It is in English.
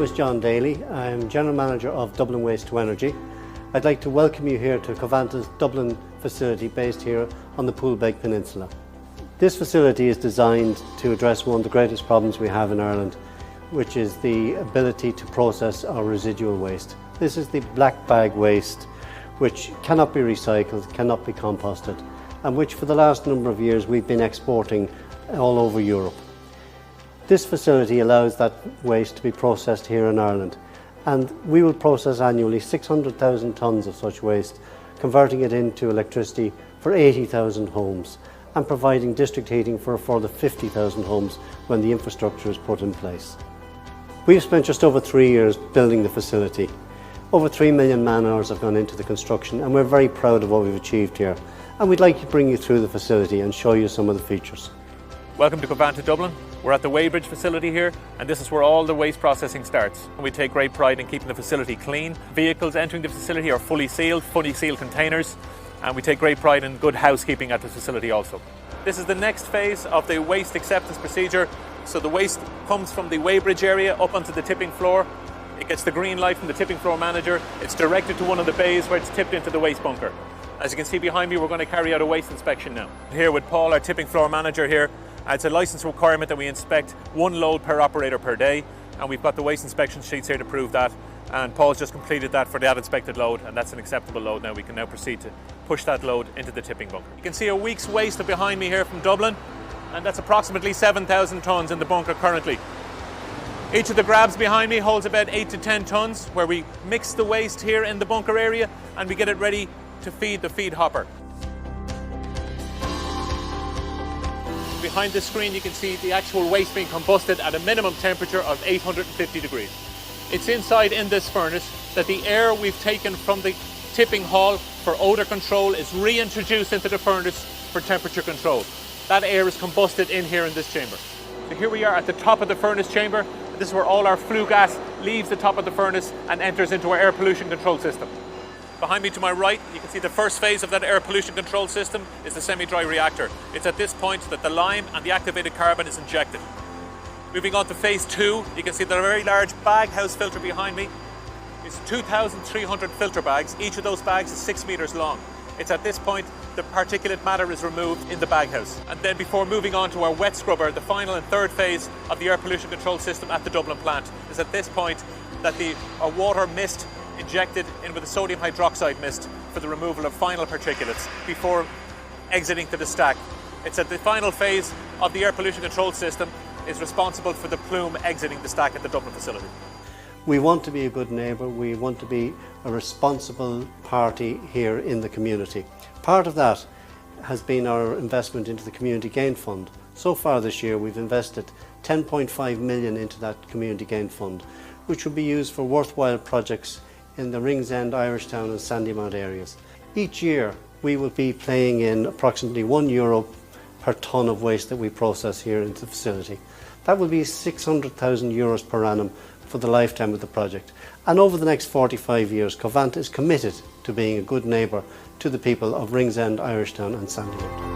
name is John Daly. I'm General Manager of Dublin Waste to Energy. I'd like to welcome you here to Covanta's Dublin facility based here on the Poolbeg Peninsula. This facility is designed to address one of the greatest problems we have in Ireland, which is the ability to process our residual waste. This is the black bag waste, which cannot be recycled, cannot be composted, and which for the last number of years we've been exporting all over Europe. This facility allows that waste to be processed here in Ireland, and we will process annually 600,000 tonnes of such waste, converting it into electricity for 80,000 homes and providing district heating for a further 50,000 homes when the infrastructure is put in place. We've spent just over 3 years building the facility. Over 3 million man hours have gone into the construction, and we're very proud of what we've achieved here. And we'd like to bring you through the facility and show you some of the features. Welcome to Covanta Dublin. We're at the Weybridge facility here, and this is where all the waste processing starts. And we take great pride in keeping the facility clean. Vehicles entering the facility are fully sealed containers, and we take great pride in good housekeeping at the facility also. This is the next phase of the waste acceptance procedure. So the waste comes from the Weybridge area up onto the tipping floor. It gets the green light from the tipping floor manager. It's directed to one of the bays where it's tipped into the waste bunker. As you can see behind me, we're going to carry out a waste inspection now. Here with Paul, our tipping floor manager here. It's a licence requirement that we inspect one load per operator per day, and we've got the waste inspection sheets here to prove that, and Paul's just completed that for that inspected load, and that's an acceptable load now. We can now proceed to push that load into the tipping bunker. You can see a week's waste behind me here from Dublin, and that's approximately 7,000 tonnes in the bunker currently. Each of the grabs behind me holds about 8 to 10 tonnes, where we mix the waste here in the bunker area and we get it ready to feed the feed hopper. Behind the screen you can see the actual waste being combusted at a minimum temperature of 850 degrees. It's inside in this furnace that the air we've taken from the tipping hall for odour control is reintroduced into the furnace for temperature control. That air is combusted in here in this chamber. So here we are at the top of the furnace chamber. This is where all our flue gas leaves the top of the furnace and enters into our air pollution control system. Behind me to my right, you can see the first phase of that air pollution control system is the semi-dry reactor. It's at this point that the lime and the activated carbon is injected. Moving on to phase 2, you can see the very large bag house filter behind me. It's 2,300 filter bags. Each of those bags is 6 meters long. It's at this point the particulate matter is removed in the bag house. And then before moving on to our wet scrubber, the final and third phase of the air pollution control system at the Dublin plant is at this point that the water mist injected in with a sodium hydroxide mist for the removal of final particulates before exiting to the stack. It's at the final phase of the air pollution control system is responsible for the plume exiting the stack at the Dublin facility. We want to be a good neighbour, we want to be a responsible party here in the community. Part of that has been our investment into the Community Gain Fund. So far this year we've invested 10.5 million into that Community Gain Fund, which will be used for worthwhile projects in the Ringsend, Irishtown and Sandymount areas. Each year we will be paying in approximately €1 per tonne of waste that we process here into the facility. That will be €600,000 per annum for the lifetime of the project. And over the next 45 years, Covanta is committed to being a good neighbour to the people of Ringsend, Irishtown and Sandymount.